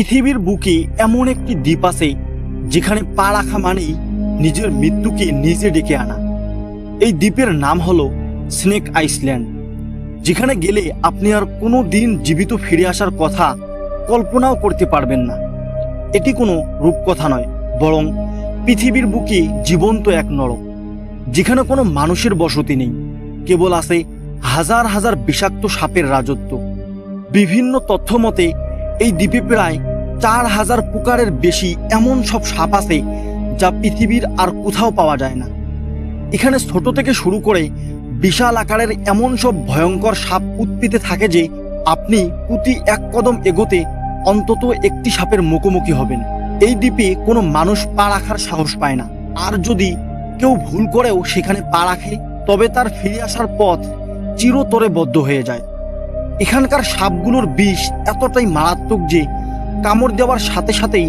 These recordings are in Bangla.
পৃথিবীর বুকে এমন একটি দ্বীপ আছে যেখানে পা রাখা মানেই নিজের মৃত্যুকে নিজে ডেকে আনা। এই দ্বীপের নাম হলো স্নেক আইল্যান্ড, যেখানে গেলে আপনি আর কোনো দিন জীবিত ফিরে আসার কথা কল্পনাও করতে পারবেন না। এটি কোনো রূপকথা নয়, বরং পৃথিবীর বুকে জীবন্ত এক নরক, যেখানে কোনো মানুষের বসতি নেই, কেবল আছে হাজার হাজার বিষাক্ত সাপের রাজত্ব। বিভিন্ন তথ্য মতে এই দ্বীপে প্রায় 4000 প্রকারের বেশি এমন সব সাপ আছে যা পৃথিবীর আর কোথাও পাওয়া যায় না। এখানে ছোট থেকে শুরু করে বিশাল আকারের এমন সব ভয়ঙ্কর সাপ উৎপীতে থাকে যে আপনি প্রতি এক কদম এগোতে অন্তত একটি সাপের মুখোমুখি হবেন। এই দ্বীপে কোনো মানুষ পা রাখার সাহস পায় না, আর যদি কেউ ভুল করেও সেখানে পা রাখে তবে তার ফিরে আসার পথ চিরতরে বদ্ধ হয়ে যায়। এখানকার সাপগুলোর বিষ এতটাই মারাত্মক যে কামড় দেওয়ার সাথে সাথেই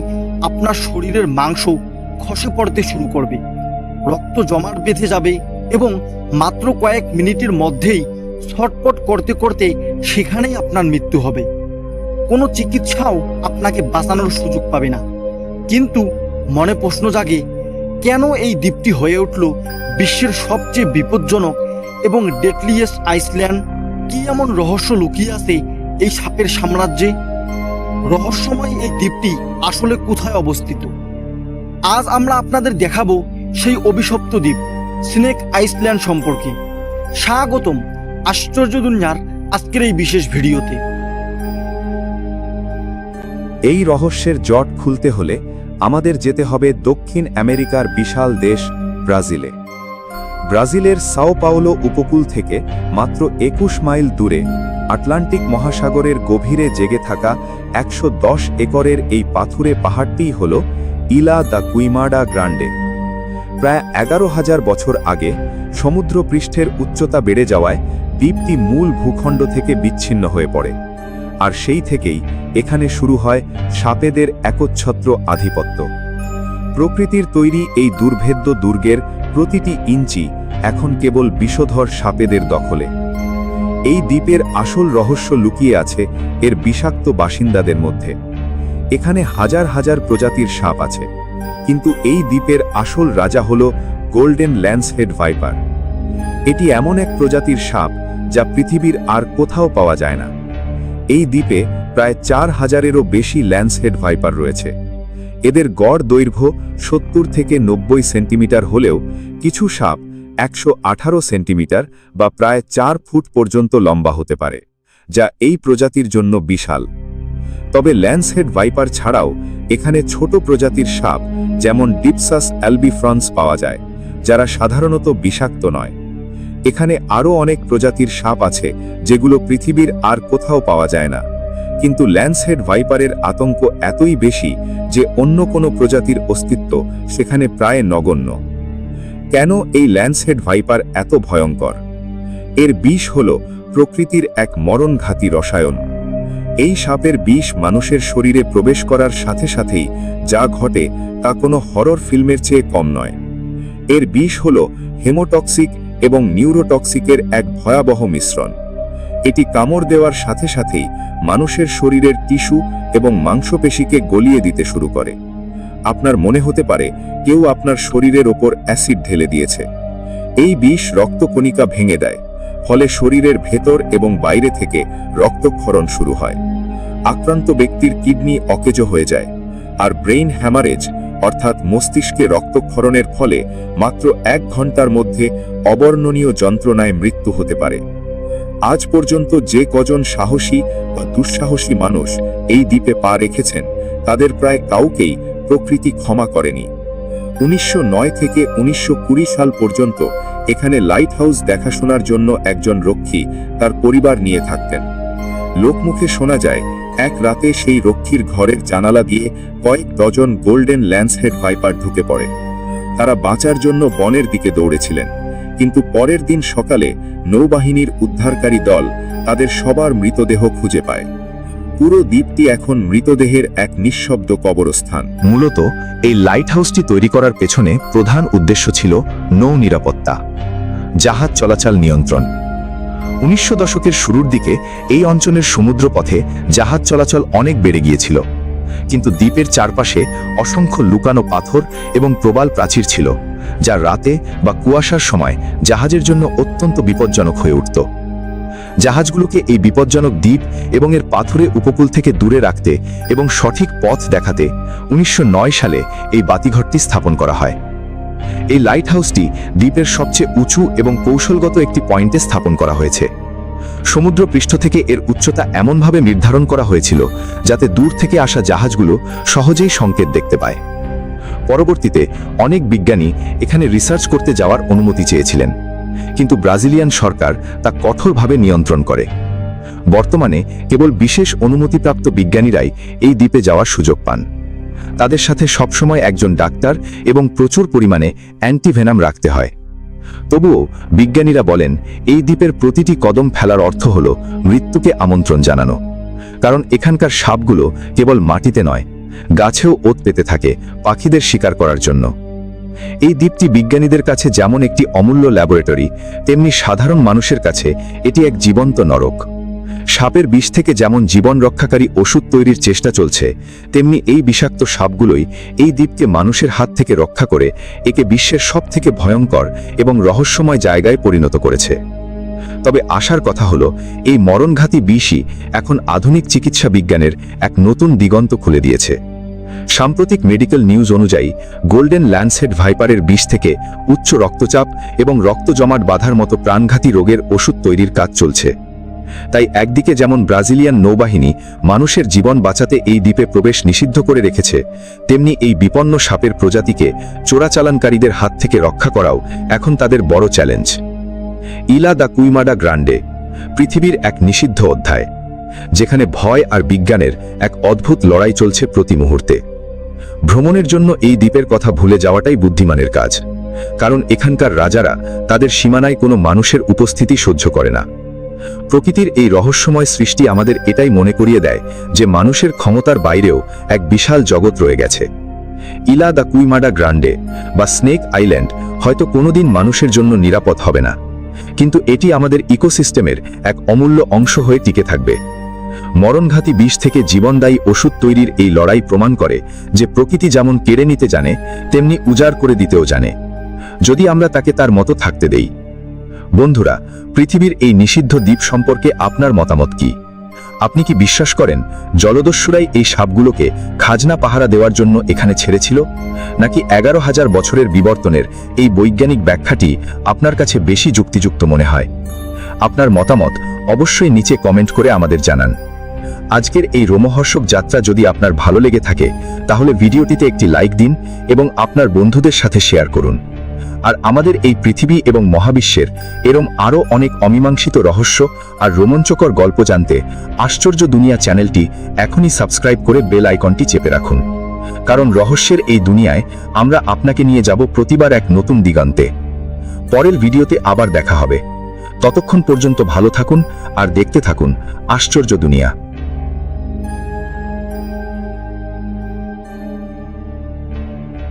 আপনার শরীরের মাংস খসে পড়তে শুরু করবে, রক্ত জমাট বেঁধে যাবে এবং মাত্র কয়েক মিনিটের মধ্যেই ছটপট করতে করতে সেখানেই আপনার মৃত্যু হবে। কোনো চিকিৎসাও আপনাকে বাঁচানোর সুযোগ পাবে না। কিন্তু মনে প্রশ্ন জাগে, কেন এই দ্বীপটি হয়ে উঠল বিশ্বের সবচেয়ে বিপজ্জনক এবং ডেডলিয়েস্ট আইল্যান্ড? কি এমন রহস্য লুকিয়ে আছে এই সাপের সাম্রাজ্যে? রহস্যময় এই দ্বীপটি আসলে কোথায় অবস্থিত? আজ আমরা আপনাদের দেখাবো সেই অভিশপ্ত দ্বীপ স্নেক আইল্যান্ড সম্পর্কে। স্বাগতম আশ্চর্য দুনিয়ার আজকের এই বিশেষ ভিডিওতে। এই রহস্যের জট খুলতে হলে আমাদের যেতে হবে দক্ষিণ আমেরিকার বিশাল দেশ ব্রাজিলে। ব্রাজিলের সাও পাওলো উপকূল থেকে মাত্র 21 মাইল দূরে আটলান্টিক মহাসাগরের গভীরে জেগে থাকা 110 একরের এই পাথুরে পাহাড়টিই হল ইলা দা কুইমাডা গ্রান্ডে। প্রায় 11,000 বছর আগে সমুদ্রপৃষ্ঠের উচ্চতা বেড়ে যাওয়ায় দ্বীপটি মূল ভূখণ্ড থেকে বিচ্ছিন্ন হয়ে পড়ে, আর সেই থেকেই এখানে শুরু হয় সাপেদের একচ্ছত্র আধিপত্য। প্রকৃতির তৈরি এই দুর্ভেদ্য দুর্গের প্রতিটি ইঞ্চি এখন কেবল বিষধর সাপেদের দখলে। এই দ্বীপের আসল রহস্য লুকিয়ে আছে এর বিষাক্ত বাসিন্দাদের মধ্যে। এখানে হাজার হাজার প্রজাতির সাপ আছে, কিন্তু এই দ্বীপের আসল রাজা হল গোল্ডেন ল্যান্সহেড ভাইপার। এটি এমন এক প্রজাতির সাপ যা পৃথিবীর আর কোথাও পাওয়া যায় না। এই দ্বীপে প্রায় 4000-এরও বেশি ল্যান্সহেড ভাইপার রয়েছে। এদের গড় দৈর্ঘ্য 70 থেকে 90 সেন্টিমিটার হলেও কিছু সাপ 118 সেন্টিমিটার বা প্রায় 4 ফুট পর্যন্ত লম্বা হতে পারে, যা এই প্রজাতির জন্য বিশাল। তবে ল্যান্সহেড ভাইপার ছাড়াও এখানে ছোট প্রজাতির সাপ যেমন ডিপসাস অ্যালবিফ্রন্স পাওয়া যায়, যারা সাধারণত বিষাক্ত নয়। এখানে আরও অনেক প্রজাতির সাপ আছে যেগুলো পৃথিবীর আর কোথাও পাওয়া যায় না, কিন্তু ল্যান্সহেড ভাইপারের আতঙ্ক এতই বেশি যে অন্য কোনো প্রজাতির অস্তিত্ব সেখানে প্রায় নগণ্য। কেন এই ল্যান্সহেড ভাইপার এত ভয়ঙ্কর? এর বিষ হল প্রকৃতির এক মরণঘাতী রসায়ন। এই সাপের বিষ মানুষের শরীরে প্রবেশ করার সাথে সাথেই যা ঘটে তা কোনো হরর ফিল্মের চেয়ে কম নয়। এর বিষ হল হেমোটক্সিক এবং নিউরোটক্সিকের এক ভয়াবহ মিশ্রণ। এটি কামড় দেওয়ার সাথে সাথেই মানুষের শরীরের টিস্যু এবং মাংসপেশিকে গলিয়ে দিতে শুরু করে। আপনার মনে হতে পারে কেউ আপনার শরীরের ওপর অ্যাসিড ঢেলে দিয়েছে। এই বিষ রক্তকণিকা ভেঙে দেয়, ফলে শরীরের ভেতর এবং বাইরে থেকে রক্তক্ষরণ শুরু হয়। আক্রান্ত ব্যক্তির কিডনি অকেজো হয়ে যায়, আর ব্রেইন হ্যামারেজ অর্থাৎ মস্তিষ্কে রক্তক্ষরণের ফলে মাত্র 1 ঘন্টার মধ্যে অবর্ণনীয় যন্ত্রণায় মৃত্যু হতে পারে। আজ পর্যন্ত যে কজন সাহসী বা দুঃসাহসী মানুষ এই দ্বীপে পা রেখেছেন তাদের প্রায় কাউকেই প্রকৃতি ক্ষমা করেনি। 1909 থেকে 1920 সাল পর্যন্ত এখানে লাইট হাউস দেখাশোনার জন্য একজন রক্ষী তার পরিবার নিয়ে থাকতেন। লোকমুখে শোনা যায় এক রাতে সেই রক্ষীর ঘরের জানালা দিয়ে কয়েক ডজন গোল্ডেন ল্যান্সহেড ভাইপার ঢুকে পড়ে। তারা বাঁচার জন্য বনের দিকে দৌড়েছিলেন, কিন্তু পরের দিন সকালে নৌবাহিনীর উদ্ধারকারী দল তাদের সবার মৃতদেহ খুঁজে পায়। পুরো দ্বীপটি এখন মৃতদেহের এক নিঃশব্দ কবরস্থান। মূলত এই লাইট হাউসটি তৈরি করার পেছনে প্রধান উদ্দেশ্য ছিল নৌ নিরাপত্তা, জাহাজ চলাচল নিয়ন্ত্রণ। 1900 দশকের শুরুর দিকে এই অঞ্চলের সমুদ্রপথে জাহাজ চলাচল অনেক বেড়ে গিয়েছিল, কিন্তু দ্বীপের চারপাশে অসংখ্য লুকানো পাথর এবং প্রবাল প্রাচীর ছিল, যা রাতে বা কুয়াশার সময় জাহাজের জন্য অত্যন্ত বিপজ্জনক হয়ে উঠত। জাহাজগুলোকে এই বিপজ্জনক দ্বীপ এবং এর পাথুরে উপকূল থেকে দূরে রাখতে এবং সঠিক পথ দেখাতে 1909 সালে এই বাতিঘরটি স্থাপন করা হয়। এই লাইট হাউসটি দ্বীপের সবচেয়ে উঁচু এবং কৌশলগত একটি পয়েন্টে স্থাপন করা হয়েছে। সমুদ্র পৃষ্ঠ থেকে এর উচ্চতা এমনভাবে নির্ধারণ করা হয়েছিল যাতে দূর থেকে আসা জাহাজগুলো সহজেই সংকেত দেখতে পায়। পরবর্তীতে অনেক বিজ্ঞানী এখানে রিসার্চ করতে যাওয়ার অনুমতি চেয়েছিলেন, কিন্তু ব্রাজিলিয়ান সরকার তা কঠোরভাবে নিয়ন্ত্রণ করে। বর্তমানে কেবল বিশেষ অনুমতিপ্রাপ্ত বিজ্ঞানীরাই এই দ্বীপে যাওয়ার সুযোগ পান। তাদের সাথে সবসময় একজন ডাক্তার এবং প্রচুর পরিমাণে অ্যান্টিভেনাম রাখতে হয়। তবুও বিজ্ঞানীরা বলেন এই দ্বীপের প্রতিটি কদম ফেলার অর্থ হল মৃত্যুকে আমন্ত্রণ জানানো, কারণ এখানকার সাপগুলো কেবল মাটিতে নয়, গাছেও ওত পেতে থাকে পাখিদের শিকার করার জন্য। এই দ্বীপটি বিজ্ঞানীদের কাছে যেমন একটি অমূল্য ল্যাবরেটরি, তেমনি সাধারণ মানুষের কাছে এটি এক জীবন্ত নরক। সাপের বিষ থেকে যেমন জীবন রক্ষাকারী ওষুধ তৈরির চেষ্টা চলছে, তেমনি এই বিষাক্ত সাপগুলোই এই দ্বীপকে মানুষের হাত থেকে রক্ষা করে একে বিশ্বের সবথেকে ভয়ঙ্কর এবং রহস্যময় জায়গায় পরিণত করেছে। তবে আশার কথা হলো, এই মরণঘাতী বিষই এখন আধুনিক চিকিৎসা বিজ্ঞানের এক নতুন দিগন্ত খুলে দিয়েছে। সাম্প্রতিক মেডিকেল নিউজ অনুযায়ী গোল্ডেন ল্যান্ডসেট ভাইপারের বিষ থেকে উচ্চ রক্তচাপ এবং রক্ত জমাট বাঁধার মতো প্রাণঘাতী রোগের ওষুধ তৈরির কাজ চলছে। তাই একদিকে যেমন ব্রাজিলিয়ান নৌবাহিনী মানুষের জীবন বাঁচাতে এই দ্বীপে প্রবেশ নিষিদ্ধ করে রেখেছে, তেমনি এই বিপন্ন সাপের প্রজাতিকে চোরাচালানকারীদের হাত থেকে রক্ষা করাও এখন তাদের বড় চ্যালেঞ্জ। ইলা দা কুইমাডা গ্রান্ডে, পৃথিবীর এক নিষিদ্ধ অধ্যায়, যেখানে ভয় আর বিজ্ঞানের এক অদ্ভুত লড়াই চলছে প্রতি মুহূর্তে। ভ্রমণের জন্য এই দ্বীপের কথা ভুলে যাওয়াটাই বুদ্ধিমানের কাজ, কারণ এখানকার রাজারা তাদের সীমানায় কোনো মানুষের উপস্থিতি সহ্য করে না। প্রকৃতির এই রহস্যময় সৃষ্টি আমাদের এটাই মনে করিয়ে দেয় যে মানুষের ক্ষমতার বাইরেও এক বিশাল জগৎ রয়ে গেছে। ইলা দা কুইমাডা গ্রান্ডে বা স্নেক আইল্যান্ড হয়তো কোনোদিন মানুষের জন্য নিরাপদ হবে না, কিন্তু এটি আমাদের ইকোসিস্টেমের এক অমূল্য অংশ হয়ে টিকে থাকবে। মরণঘাতী বিষ থেকে জীবনদায়ী ওষুধ তৈরির এই লড়াই প্রমাণ করে যে প্রকৃতি যেমন কেড়ে নিতে জানে, তেমনি উজাড় করে দিতেও জানে, যদি আমরা তাকে তার মতো থাকতে দেই। বন্ধুরা, পৃথিবীর এই নিষিদ্ধ দ্বীপ সম্পর্কে আপনার মতামত কি? আপনি কি বিশ্বাস করেন জলদস্যুরাই এই সাপগুলোকে খাজনা পাহারা দেওয়ার জন্য এখানে ছেড়েছিল, নাকি 11,000 বছরের বিবর্তনের এই বৈজ্ঞানিক ব্যাখ্যাটি আপনার কাছে বেশি যুক্তিযুক্ত মনে হয়? আপনার মতামত অবশ্যই নিচে কমেন্ট করে আমাদের জানান। আজকের এই রোমহর্ষক যাত্রা যদি আপনার ভালো লেগে থাকে, তাহলে ভিডিওটিতে একটি লাইক দিন এবং আপনার বন্ধুদের সাথে শেয়ার করুন। আর আমাদের এই পৃথিবী এবং মহাবিশ্বের এরম আরও অনেক অমীমাংসিত রহস্য আর রোমাঞ্চকর গল্প জানতে আশ্চর্য দুনিয়া চ্যানেলটি এখনই সাবস্ক্রাইব করে বেল আইকনটি চেপে রাখুন, কারণ রহস্যের এই দুনিয়ায় আমরা আপনাকে নিয়ে যাব প্রতিবার এক নতুন দিগন্তে। পরের ভিডিওতে আবার দেখা হবে। ততক্ষণ পর্যন্ত ভালো থাকুন আর দেখতে থাকুন আশ্চর্য দুনিয়া।